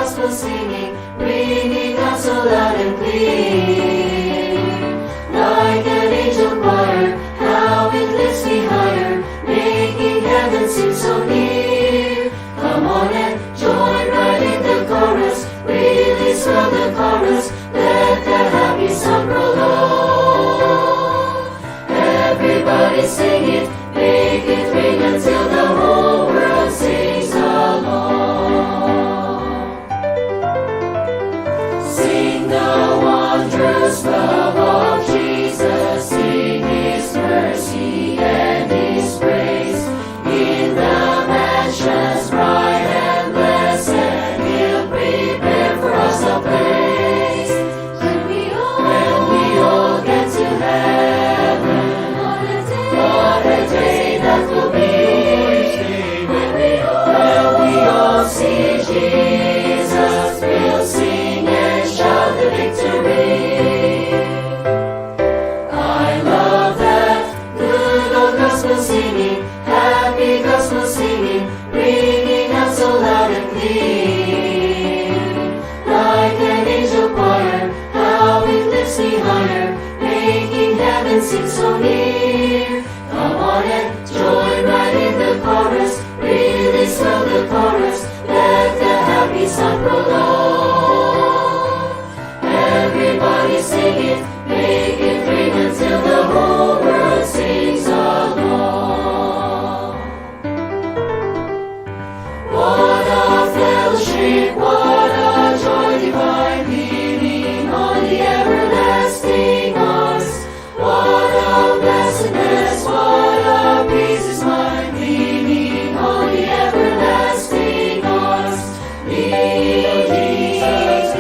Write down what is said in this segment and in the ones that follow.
gospel singing, ringing out so loud and clear. Like an angel choir, how it lifts me higher, making heaven seem so near. Come on and join right in the chorus, really swell the chorus, let the happy song prolong. Everybody sing it, make it ring until the whole world sings along. Sing the wondrous love of Jesus, sing His mercy and His praise. In the mansions bright and blessed, He'll prepare for us a place. When we all get to heaven, what a day that will be. When we all see Jesus, we'll sing and shout the victory. I love that good old gospel singing, happy gospel singing, ringing out so loud and clear. Like an angel choir, how it lifts me higher, making heaven seem so near. Come on and join right in the chorus, really swell the chorus, let the happy song prolong. Everybody sing it, make it ring until the whole world sings along. What a fellowship, what a joy divine, leaning on the everlasting arms. What a blessedness, what a peace is mine, leaning on the everlasting arms. Lean Jesus,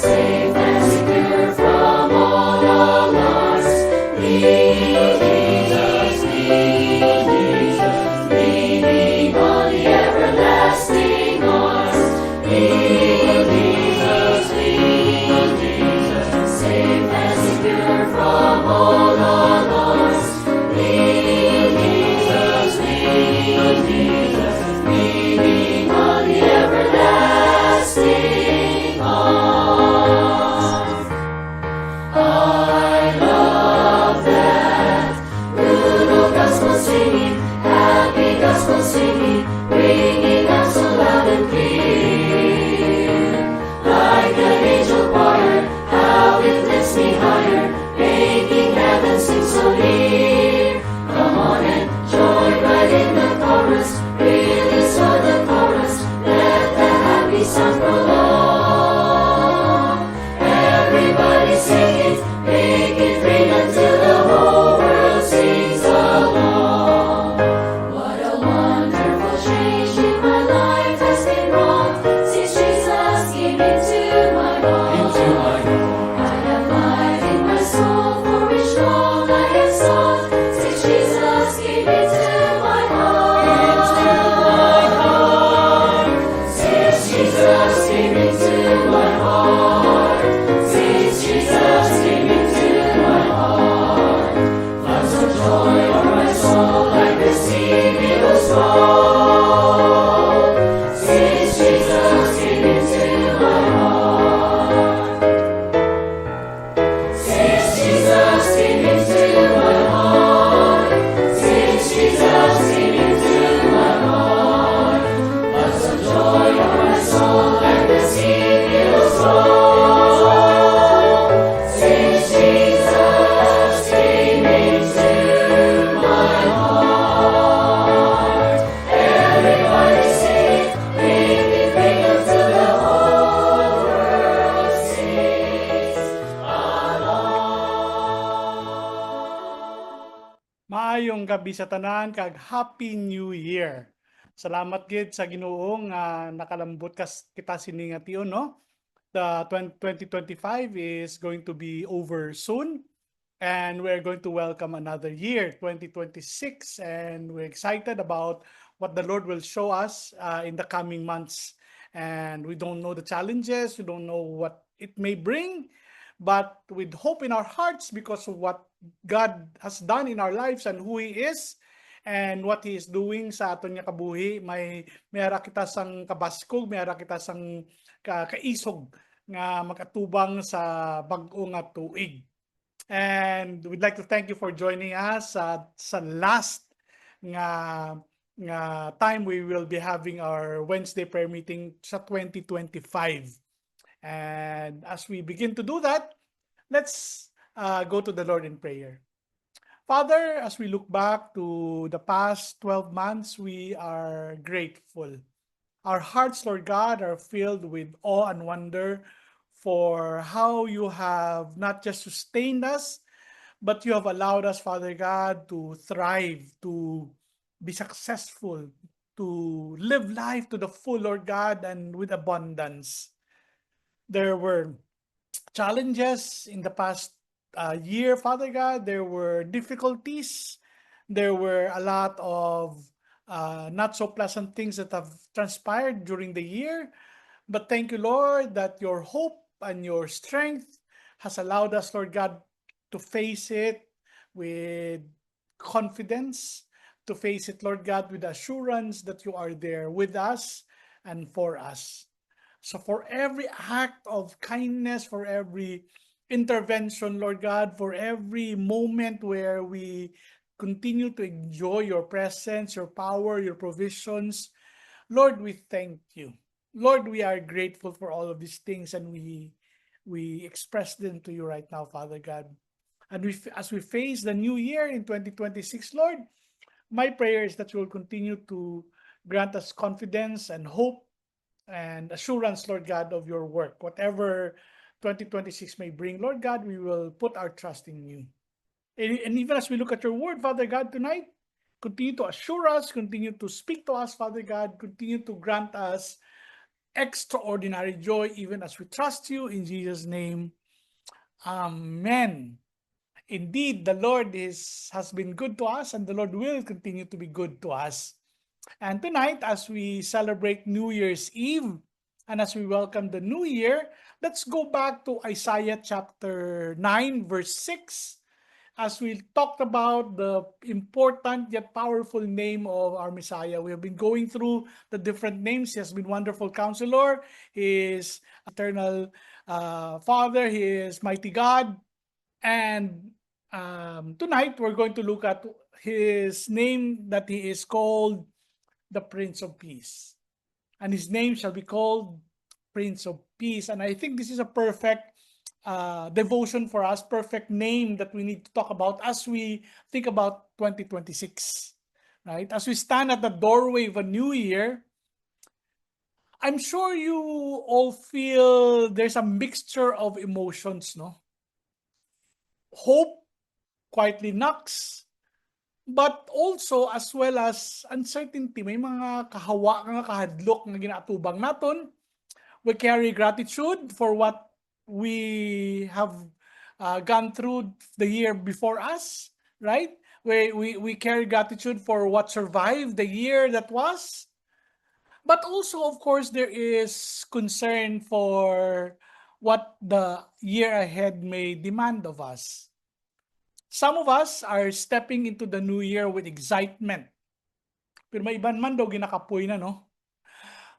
safe and secure from all alarms. Lean Jesus, leaning on the everlasting arms. Lean Jesus, safe and secure from all alarms. Lean Jesus, leaning on the everlasting arms. I love that good old gospel singing, happy gospel singing, ringing out so loud and clear. Like an angel choir, how it lifts me higher, making heaven seem so near. Come on and join right in the chorus, really swell the chorus, let the happy song prolong. Everybody sing it, make it ring until the whole world sings along. What a wonderful change in my life has been wrought since Jesus came into my heart. I have life in my soul, for which long I have sought, since Jesus came into my heart. Since Jesus came into my heart. Since Jesus came into my heart. Floods of joy o'er my soul, like the sea billows roll. Since Jesus came into my heart. Since Jesus came into my heart. Since Jesus came into my heart. Floods of joy o'er my soul, like the sea billows roll. Since Jesus came into my heart. Everybody sing, make it ring until the whole world sings along. Maayong gabi sa tanan kag Happy New Year. Salamat gid sa Ginoo nga nakalambot kita sini nga tion, no? The 2025 is going to be over soon and we're going to welcome another year, 2026, and we're excited about what the Lord will show us in the coming months. And we don't know the challenges, we don't know what it may bring, but with hope in our hearts because of what God has done in our lives and who He is, and what He is doing sa aton nga kabuhi. Mayara kita sang kabaskog, mayara kita sang kaisog nga makatubang sa bag-o nga tuig. And we'd like to thank you for joining us sa last nga time we will be having our Wednesday prayer meeting sa 2025. And as we begin to do that, let's go to the Lord in prayer. Father, as we look back to the past 12 months, we are grateful. Our hearts, Lord God, are filled with awe and wonder for how you have not just sustained us, but you have allowed us, Father God, to thrive, to be successful, to live life to the full, Lord God, and with abundance. There were challenges in the past year, Father God. There were difficulties. There were a lot of not so pleasant things that have transpired during the year. But thank you, Lord, that your hope and your strength has allowed us, Lord God, to face it with confidence, to face it, Lord God, with assurance that you are there with us and for us. So for every act of kindness, for every intervention, Lord God, for every moment where we continue to enjoy your presence, your power, your provisions, Lord, we thank you. Lord, we are grateful for all of these things, and we express them to you right now, Father God. And as we face the new year in 2026, Lord, my prayer is that you will continue to grant us confidence and hope and assurance, Lord God, of your work. Whatever 2026 may bring, Lord God, we will put our trust in you. And even as we look at your word, Father God, tonight, continue to assure us, continue to speak to us, Father God, continue to grant us extraordinary joy, even as we trust you in Jesus' name. Amen. Indeed, the Lord has been good to us, and the Lord will continue to be good to us. And tonight, as we celebrate New Year's Eve, and as we welcome the new year, let's go back to Isaiah chapter 9, verse 6, as we talked about the important yet powerful name of our Messiah. We have been going through the different names. He has been Wonderful Counselor, He is Eternal Father, He is Mighty God. And tonight, we're going to look at His name that He is called the Prince of Peace. And His name shall be called Prince of Peace. And I think this is a perfect devotion for us, perfect name that we need to talk about as we think about 2026, right? As we stand at the doorway of a new year, I'm sure you all feel there's a mixture of emotions, no? Hope quietly knocks, but also as well as uncertainty. May mga kahawa nga kahadlok nga ginatubang naton. We carry gratitude for what we have gone through the year before us, right? We carry gratitude for what survived the year that was. But also, of course, there is concern for what the year ahead may demand of us. Some of us are stepping into the new year with excitement. Pero may iban man daw ginakapoy na, no?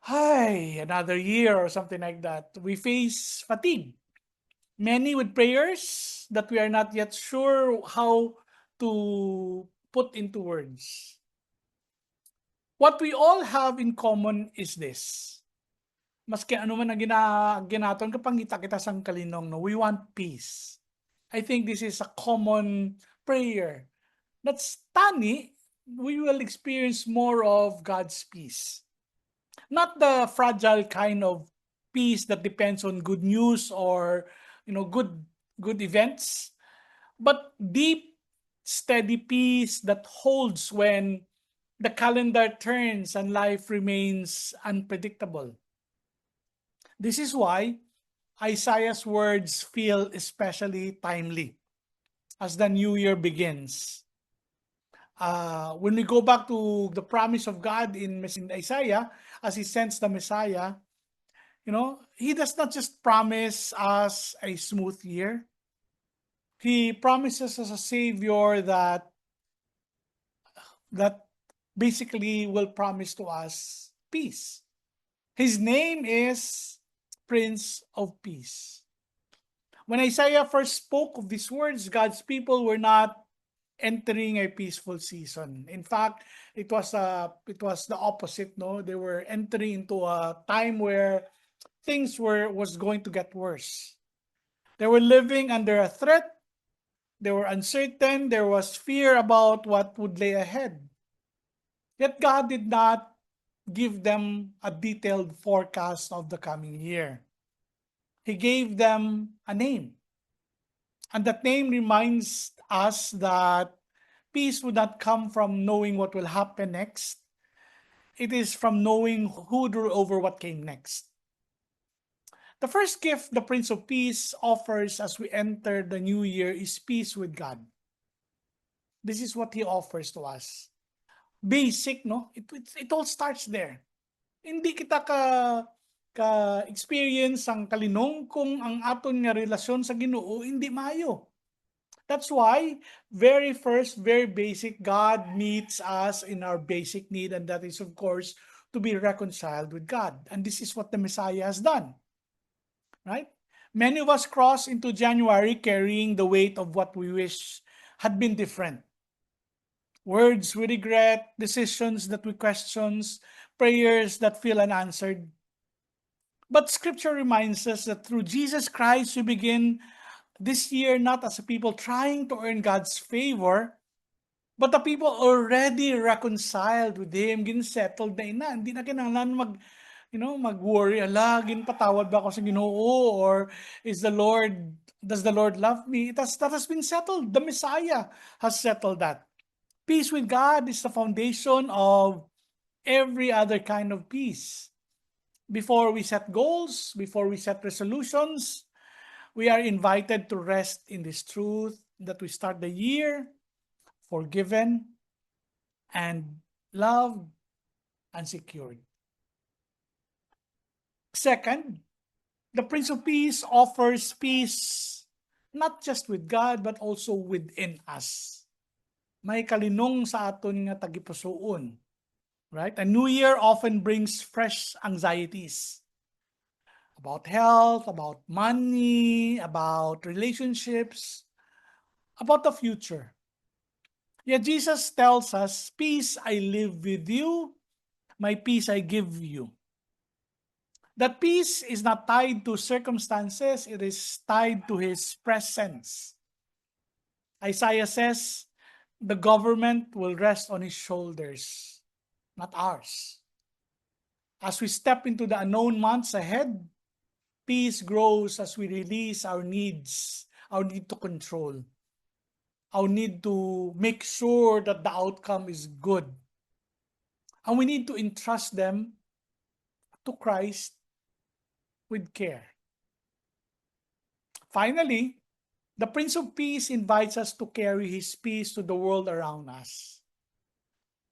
Hi, another year or something like that. We face fatigue. Many with prayers that we are not yet sure how to put into words. What we all have in common is this. Maski ano man ang ginaton kapangita kita sang kalinong, no? We want peace. I think this is a common prayer. That's tani, we will experience more of God's peace. Not the fragile kind of peace that depends on good news or good events, but deep, steady peace that holds when the calendar turns and life remains unpredictable. This is why Isaiah's words feel especially timely as the new year begins. When we go back to the promise of God in Isaiah, as he sends the Messiah, he does not just promise us a smooth year. He promises us a Savior that basically will promise to us peace. His name is Prince of Peace. When Isaiah first spoke of these words, God's people were not entering a peaceful season. In fact, it was the opposite, no? They were entering into a time where things was going to get worse. They were living under a threat. They were uncertain. There was fear about what would lay ahead. Yet God did not give them a detailed forecast of the coming year. He gave them a name. And that name reminds us that peace would not come from knowing what will happen next. It is from knowing who would rule over what came next. The first gift the Prince of Peace offers as we enter the new year is peace with God. This is what He offers to us. Basic, no? It all starts there. Hindi kita ka-experience ang kalinong kung ang aton nga relasyon sa Ginoo hindi maayo. That's why, very first, very basic, God meets us in our basic need, and that is, of course, to be reconciled with God. And this is what the Messiah has done. Right? Many of us cross into January carrying the weight of what we wish had been different. Words we regret, decisions that we question, prayers that feel unanswered. But Scripture reminds us that through Jesus Christ, we begin this year not as a people trying to earn God's favor, but the people already reconciled with Him, ginsettled na ina. Hindi na kinahanglan mag-worry, ginpatawad ba ako sa Ginoo, or does the Lord love me? That has been settled. The Messiah has settled that. Peace with God is the foundation of every other kind of peace. Before we set goals, before we set resolutions, we are invited to rest in this truth that we start the year forgiven and loved and secured. Second, the Prince of Peace offers peace not just with God but also within us. May kalinong sa aton nga tagipusoon. Right? A new year often brings fresh anxieties about health, about money, about relationships, about the future. Yet Jesus tells us, peace I live with you, my peace I give you. That peace is not tied to circumstances, it is tied to His presence. Isaiah says, the government will rest on His shoulders, not ours. As we step into the unknown months ahead, peace grows as we release our needs, our need to control, our need to make sure that the outcome is good. And we need to entrust them to Christ with care. Finally, the Prince of Peace invites us to carry His peace to the world around us.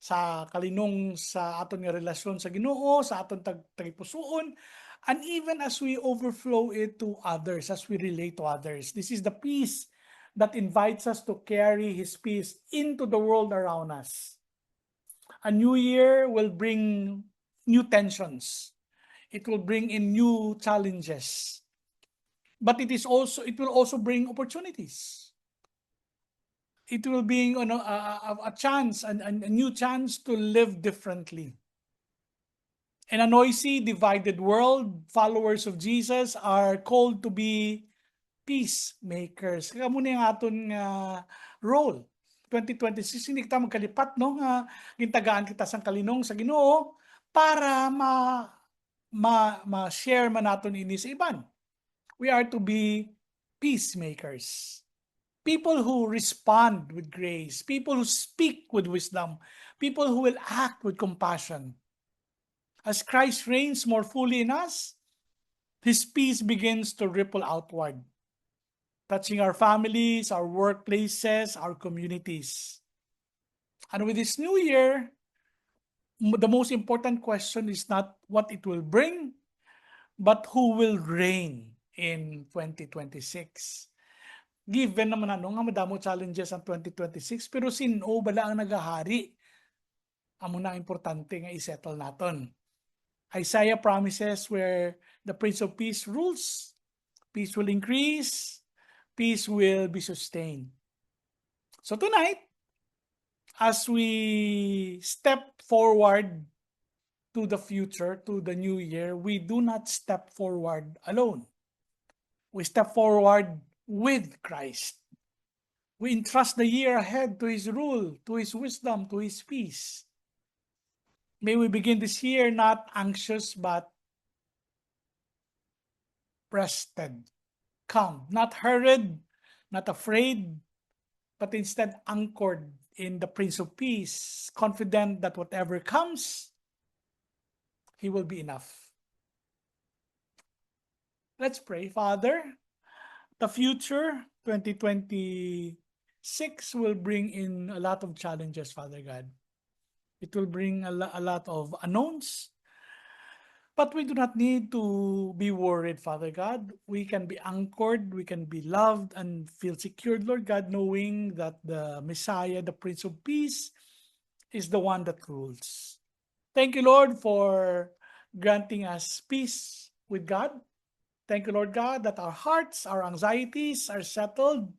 Sa kalinong sa aton nga relasyon sa Ginoo, sa aton tagipusoon, and even as we overflow it to others, as we relate to others. This is the peace that invites us to carry His peace into the world around us. A new year will bring new tensions. It will bring in new challenges. But it will also bring opportunities. It will bring a chance, a new chance to live differently. In a noisy, divided world, followers of Jesus are called to be peacemakers. Kaya muna yung aton role. 2026, hindi kita magkalipat, no? Gintagaan kita sang kalinong sa Ginoo para ma-share man naton ini sa iban. We are to be peacemakers. People who respond with grace. People who speak with wisdom. People who will act with compassion. As Christ reigns more fully in us, His peace begins to ripple outward, touching our families, our workplaces, our communities. And with this new year, the most important question is not what it will bring, but who will reign in 2026. Given naman nga madamo challenges ang 2026, pero sino bala ang nagahari amo na importante nga i-settle naton. Isaiah promises where the Prince of Peace rules, peace will increase, peace will be sustained. So tonight, as we step forward to the future, to the new year, we do not step forward alone. We step forward with Christ. We entrust the year ahead to His rule, to His wisdom, to His peace. May we begin this year not anxious but rested, calm, not hurried, not afraid, but instead anchored in the Prince of Peace, confident that whatever comes, He will be enough. Let's pray. Father, the future, 2026, will bring in a lot of challenges, Father God. It will bring a lot of unknowns. But we do not need to be worried, Father God. We can be anchored, we can be loved and feel secured, Lord God, knowing that the Messiah, the Prince of Peace, is the one that rules. Thank you, Lord, for granting us peace with God. Thank you, Lord God, that our hearts, our anxieties are settled.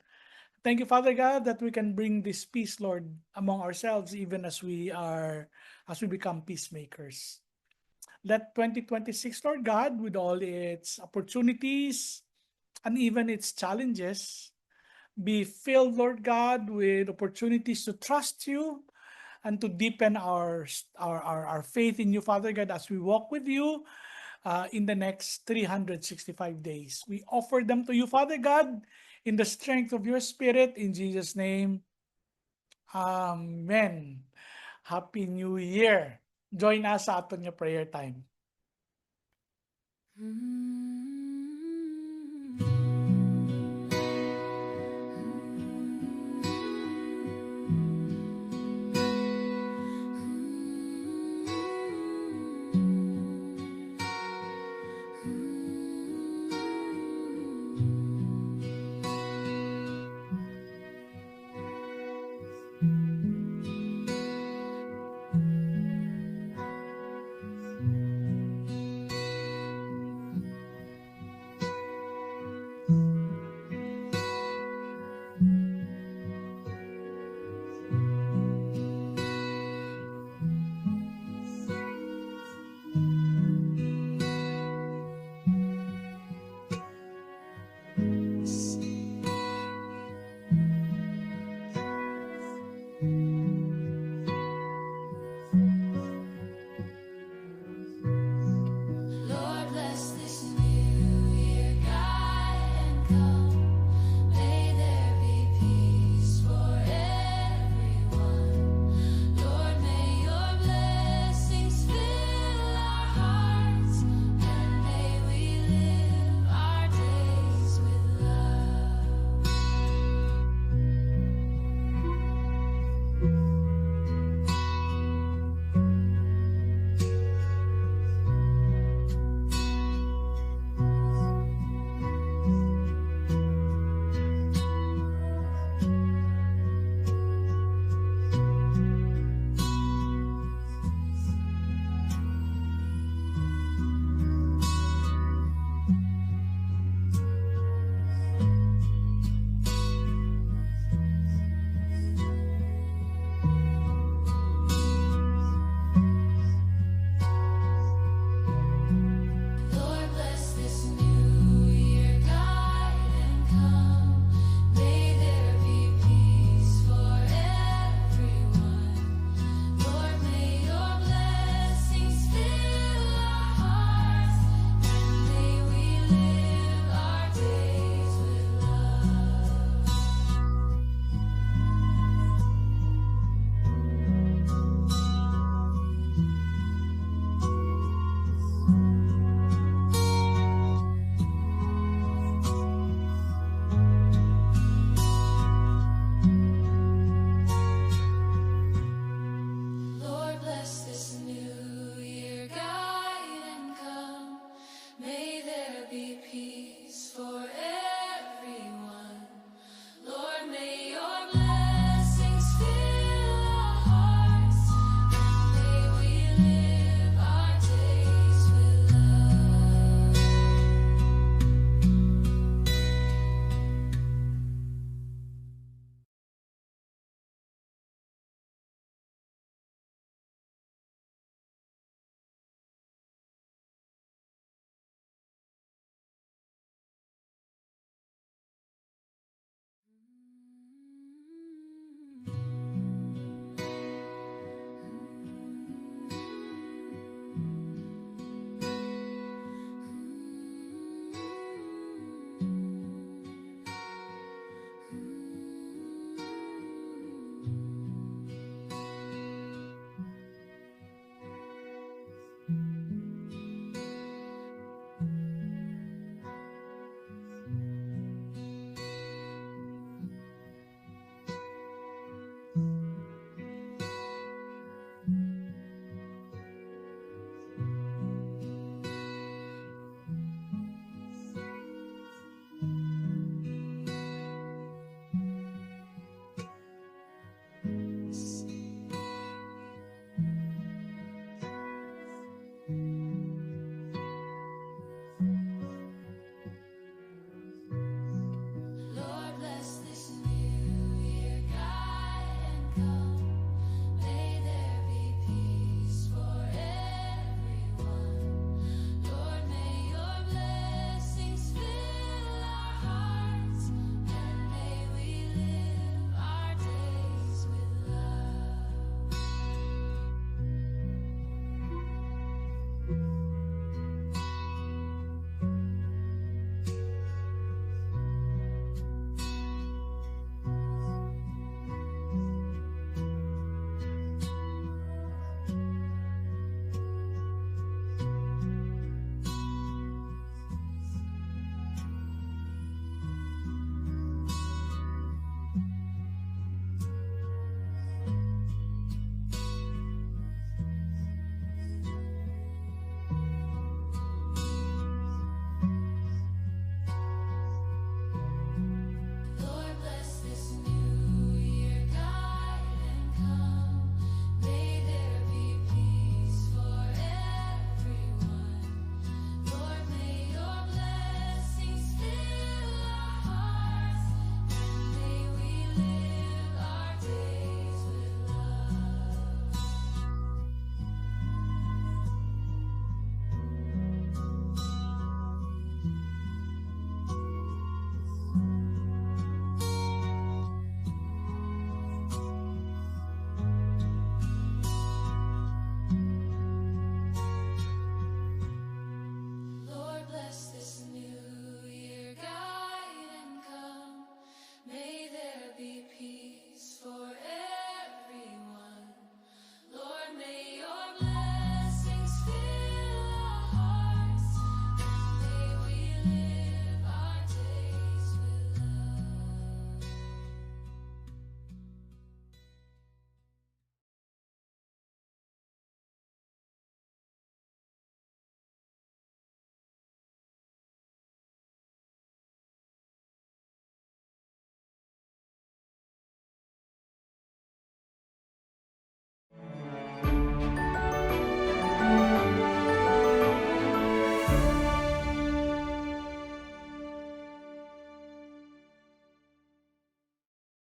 Thank you, Father God, that we can bring this peace, Lord, among ourselves, even as we become peacemakers. Let 2026, Lord God, with all its opportunities and even its challenges, be filled, Lord God, with opportunities to trust you and to deepen our faith in you, Father God, as we walk with you in the next 365 days. We offer them to you, Father God, in the strength of your Spirit, in Jesus' name. Amen. Happy New Year. Join us sa aton nga prayer time. Lord, bless this new year, guide and come.